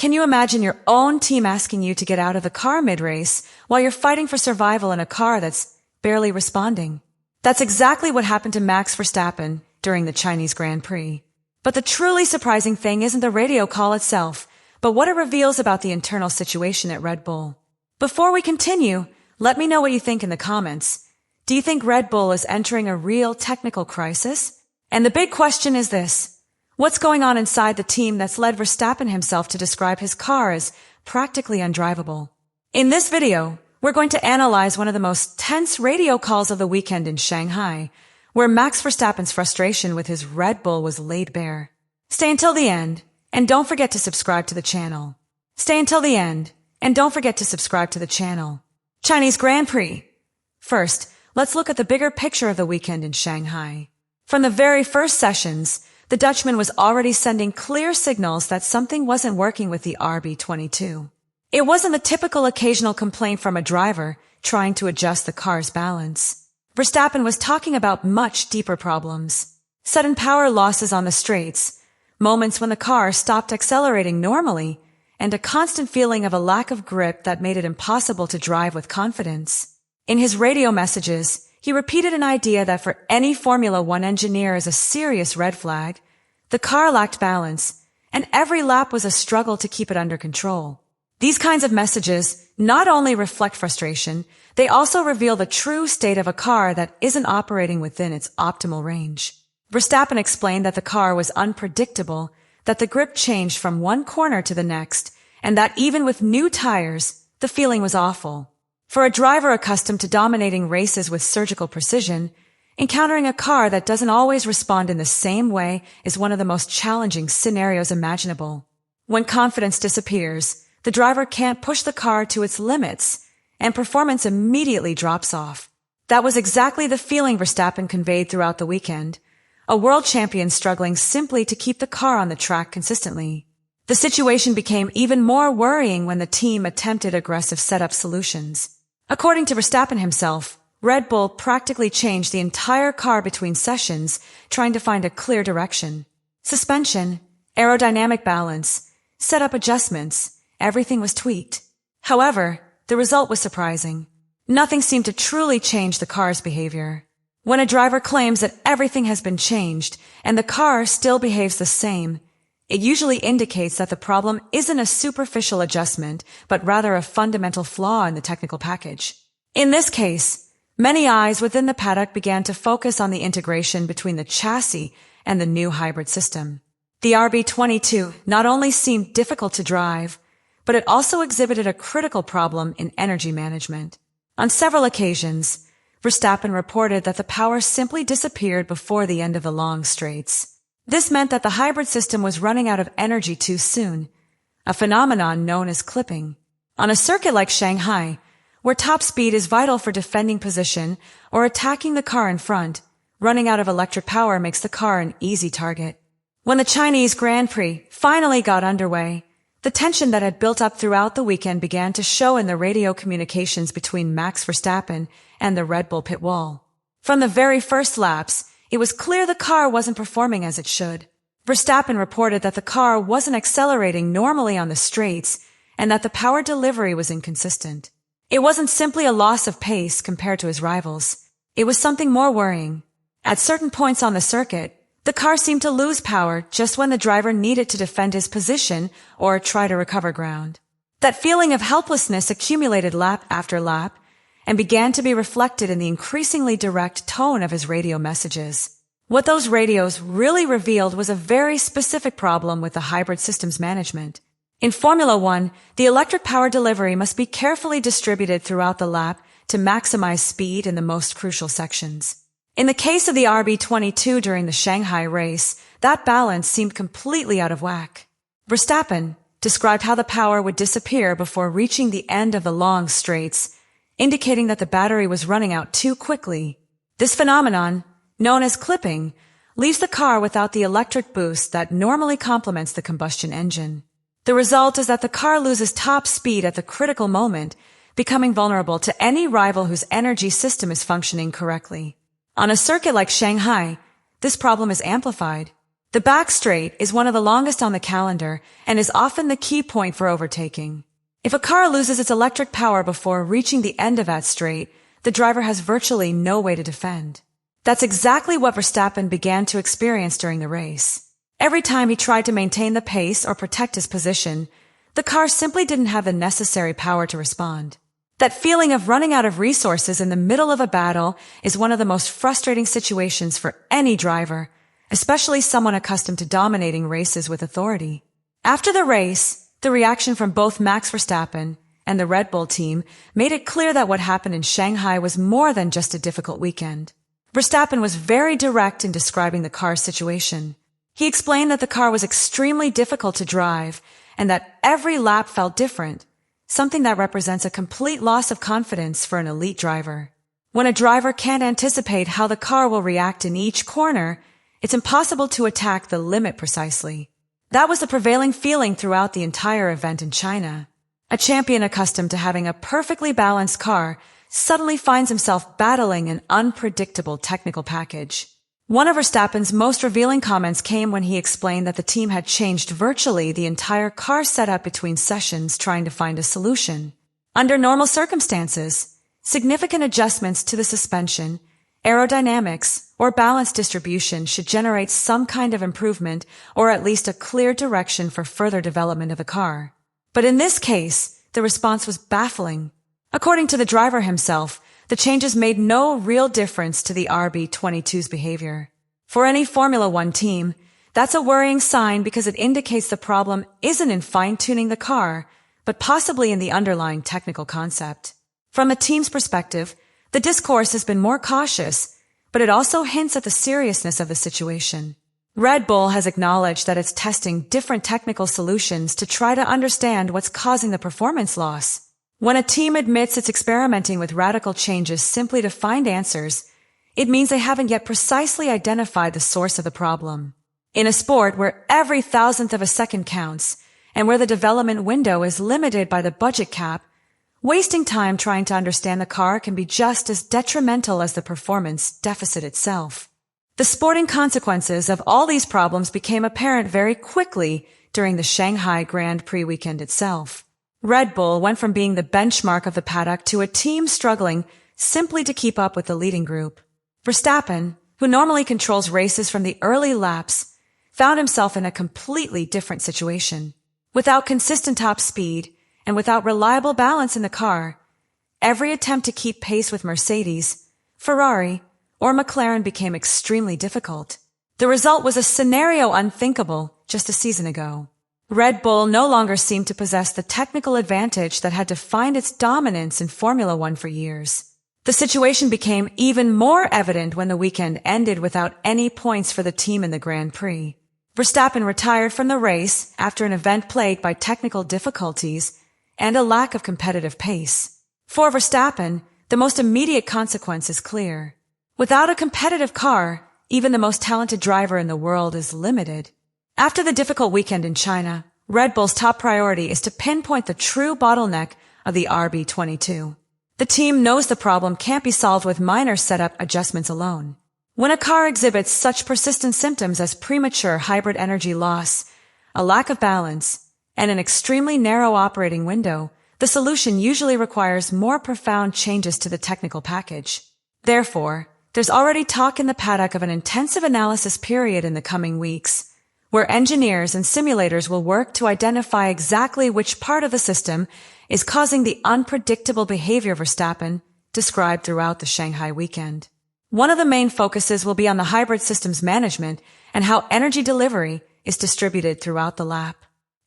Can you imagine your own team asking you to get out of the car mid-race while you're fighting for survival in a car that's barely responding? That's exactly what happened to Max Verstappen during the Chinese Grand Prix. But the truly surprising thing isn't the radio call itself, but what it reveals about the internal situation at Red Bull. Before we continue, let me know what you think in the comments. Do you think Red Bull is entering a real technical crisis? And the big question is this. What's going on inside the team that's led Verstappen himself to describe his car as practically undrivable? In this video, we're going to analyze one of the most tense radio calls of the weekend in Shanghai, where Max Verstappen's frustration with his Red Bull was laid bare. Stay until the end, and don't forget to subscribe to the channel. Chinese Grand Prix. First, let's look at the bigger picture of the weekend in Shanghai. From the very first sessions, the Dutchman was already sending clear signals that something wasn't working with the RB22. It wasn't the typical occasional complaint from a driver trying to adjust the car's balance. Verstappen was talking about much deeper problems. Sudden power losses on the straights, moments when the car stopped accelerating normally, and a constant feeling of a lack of grip that made it impossible to drive with confidence. In his radio messages, he repeated an idea that for any Formula One engineer is a serious red flag. The car lacked balance, and every lap was a struggle to keep it under control. These kinds of messages not only reflect frustration, they also reveal the true state of a car that isn't operating within its optimal range. Verstappen explained that the car was unpredictable, that the grip changed from one corner to the next, and that even with new tires, the feeling was awful. For a driver accustomed to dominating races with surgical precision, encountering a car that doesn't always respond in the same way is one of the most challenging scenarios imaginable. When confidence disappears, the driver can't push the car to its limits, and performance immediately drops off. That was exactly the feeling Verstappen conveyed throughout the weekend, a world champion struggling simply to keep the car on the track consistently. The situation became even more worrying when the team attempted aggressive setup solutions. According to Verstappen himself, Red Bull practically changed the entire car between sessions, trying to find a clear direction. Suspension, aerodynamic balance, setup adjustments, everything was tweaked. However, the result was surprising. Nothing seemed to truly change the car's behavior. When a driver claims that everything has been changed and the car still behaves the same, it usually indicates that the problem isn't a superficial adjustment, but rather a fundamental flaw in the technical package. In this case, many eyes within the paddock began to focus on the integration between the chassis and the new hybrid system. The RB22 not only seemed difficult to drive, but it also exhibited a critical problem in energy management. On several occasions, Verstappen reported that the power simply disappeared before the end of the long straights. This meant that the hybrid system was running out of energy too soon, a phenomenon known as clipping. On a circuit like Shanghai, where top speed is vital for defending position or attacking the car in front, running out of electric power makes the car an easy target. When the Chinese Grand Prix finally got underway, the tension that had built up throughout the weekend began to show in the radio communications between Max Verstappen and the Red Bull pit wall. From the very first laps, it was clear the car wasn't performing as it should. Verstappen reported that the car wasn't accelerating normally on the straights and that the power delivery was inconsistent. It wasn't simply a loss of pace compared to his rivals. It was something more worrying. At certain points on the circuit, the car seemed to lose power just when the driver needed to defend his position or try to recover ground. That feeling of helplessness accumulated lap after lap and began to be reflected in the increasingly direct tone of his radio messages. What those radios really revealed was a very specific problem with the hybrid system's management. In Formula One, the electric power delivery must be carefully distributed throughout the lap to maximize speed in the most crucial sections. In the case of the RB22 during the Shanghai race, that balance seemed completely out of whack. Verstappen described how the power would disappear before reaching the end of the long straights, indicating that the battery was running out too quickly. This phenomenon, known as clipping, leaves the car without the electric boost that normally complements the combustion engine. The result is that the car loses top speed at the critical moment, becoming vulnerable to any rival whose energy system is functioning correctly. On a circuit like Shanghai, this problem is amplified. The back straight is one of the longest on the calendar and is often the key point for overtaking. If a car loses its electric power before reaching the end of that straight, the driver has virtually no way to defend. That's exactly what Verstappen began to experience during the race. Every time he tried to maintain the pace or protect his position, the car simply didn't have the necessary power to respond. That feeling of running out of resources in the middle of a battle is one of the most frustrating situations for any driver, especially someone accustomed to dominating races with authority. After the race, the reaction from both Max Verstappen and the Red Bull team made it clear that what happened in Shanghai was more than just a difficult weekend. Verstappen was very direct in describing the car's situation. He explained that the car was extremely difficult to drive and that every lap felt different, something that represents a complete loss of confidence for an elite driver. When a driver can't anticipate how the car will react in each corner, it's impossible to attack the limit precisely. That was the prevailing feeling throughout the entire event in China. A champion accustomed to having a perfectly balanced car suddenly finds himself battling an unpredictable technical package. One of Verstappen's most revealing comments came when he explained that the team had changed virtually the entire car setup between sessions trying to find a solution. Under normal circumstances, significant adjustments to the suspension, aerodynamics, or balance distribution should generate some kind of improvement or at least a clear direction for further development of the car. But in this case, the response was baffling. According to the driver himself, the changes made no real difference to the RB22's behavior. For any Formula One team, that's a worrying sign because it indicates the problem isn't in fine-tuning the car, but possibly in the underlying technical concept. From a team's perspective, the discourse has been more cautious, but it also hints at the seriousness of the situation. Red Bull has acknowledged that it's testing different technical solutions to try to understand what's causing the performance loss. When a team admits it's experimenting with radical changes simply to find answers, it means they haven't yet precisely identified the source of the problem. In a sport where every thousandth of a second counts, and where the development window is limited by the budget cap, wasting time trying to understand the car can be just as detrimental as the performance deficit itself. The sporting consequences of all these problems became apparent very quickly during the Shanghai Grand Prix weekend itself. Red Bull went from being the benchmark of the paddock to a team struggling simply to keep up with the leading group. Verstappen, who normally controls races from the early laps, found himself in a completely different situation. Without consistent top speed and without reliable balance in the car, every attempt to keep pace with Mercedes, Ferrari, or McLaren became extremely difficult. The result was a scenario unthinkable just a season ago. Red Bull no longer seemed to possess the technical advantage that had defined its dominance in Formula One for years. The situation became even more evident when the weekend ended without any points for the team in the Grand Prix. Verstappen retired from the race after an event plagued by technical difficulties and a lack of competitive pace. For Verstappen, the most immediate consequence is clear. Without a competitive car, even the most talented driver in the world is limited. After the difficult weekend in China, Red Bull's top priority is to pinpoint the true bottleneck of the RB22. The team knows the problem can't be solved with minor setup adjustments alone. When a car exhibits such persistent symptoms as premature hybrid energy loss, a lack of balance, and an extremely narrow operating window, the solution usually requires more profound changes to the technical package. Therefore, there's already talk in the paddock of an intensive analysis period in the coming weeks, where engineers and simulators will work to identify exactly which part of the system is causing the unpredictable behavior of Verstappen described throughout the Shanghai weekend. One of the main focuses will be on the hybrid system's management and how energy delivery is distributed throughout the lap.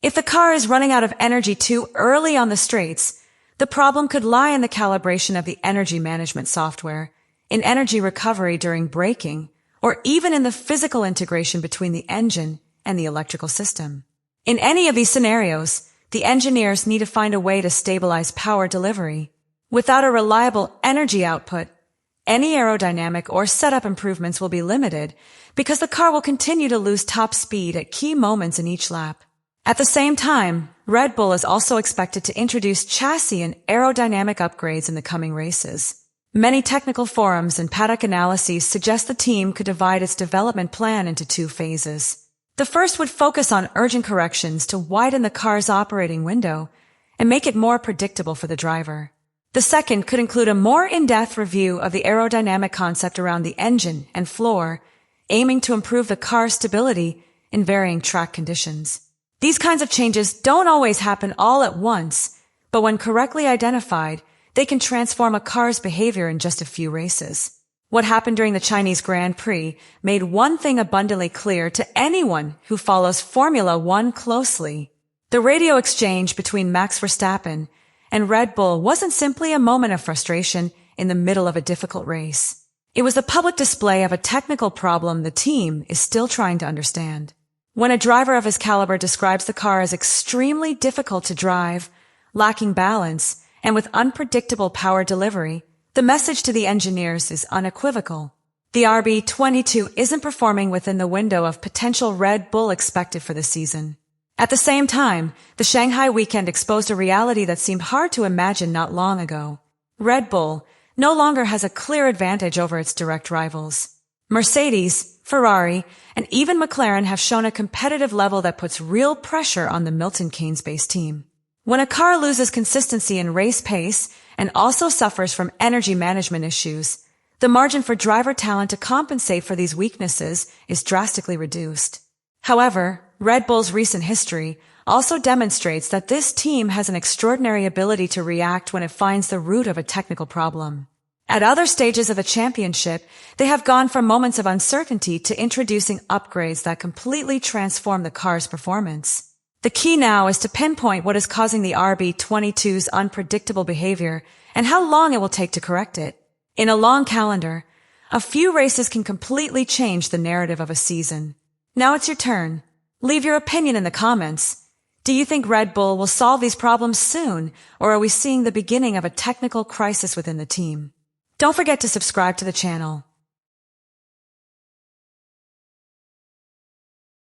If the car is running out of energy too early on the straights, the problem could lie in the calibration of the energy management software, in energy recovery during braking, or even in the physical integration between the engine and the electrical system. In any of these scenarios, the engineers need to find a way to stabilize power delivery. Without a reliable energy output, any aerodynamic or setup improvements will be limited because the car will continue to lose top speed at key moments in each lap. At the same time, Red Bull is also expected to introduce chassis and aerodynamic upgrades in the coming races. Many technical forums and paddock analyses suggest the team could divide its development plan into two phases. The first would focus on urgent corrections to widen the car's operating window and make it more predictable for the driver. The second could include a more in-depth review of the aerodynamic concept around the engine and floor, aiming to improve the car's stability in varying track conditions. These kinds of changes don't always happen all at once, but when correctly identified, they can transform a car's behavior in just a few races. What happened during the Chinese Grand Prix made one thing abundantly clear to anyone who follows Formula One closely. The radio exchange between Max Verstappen and Red Bull wasn't simply a moment of frustration in the middle of a difficult race. It was the public display of a technical problem the team is still trying to understand. When a driver of his caliber describes the car as extremely difficult to drive, lacking balance, and with unpredictable power delivery, the message to the engineers is unequivocal. The RB22 isn't performing within the window of potential Red Bull expected for the season. At the same time, the Shanghai weekend exposed a reality that seemed hard to imagine not long ago. Red Bull no longer has a clear advantage over its direct rivals. Mercedes, Ferrari, and even McLaren have shown a competitive level that puts real pressure on the Milton Keynes-based team. When a car loses consistency in race pace and also suffers from energy management issues, the margin for driver talent to compensate for these weaknesses is drastically reduced. However, Red Bull's recent history also demonstrates that this team has an extraordinary ability to react when it finds the root of a technical problem. At other stages of the championship, they have gone from moments of uncertainty to introducing upgrades that completely transform the car's performance. The key now is to pinpoint what is causing the RB22's unpredictable behavior and how long it will take to correct it. In a long calendar, a few races can completely change the narrative of a season. Now it's your turn. Leave your opinion in the comments. Do you think Red Bull will solve these problems soon, or are we seeing the beginning of a technical crisis within the team? Don't forget to subscribe to the channel.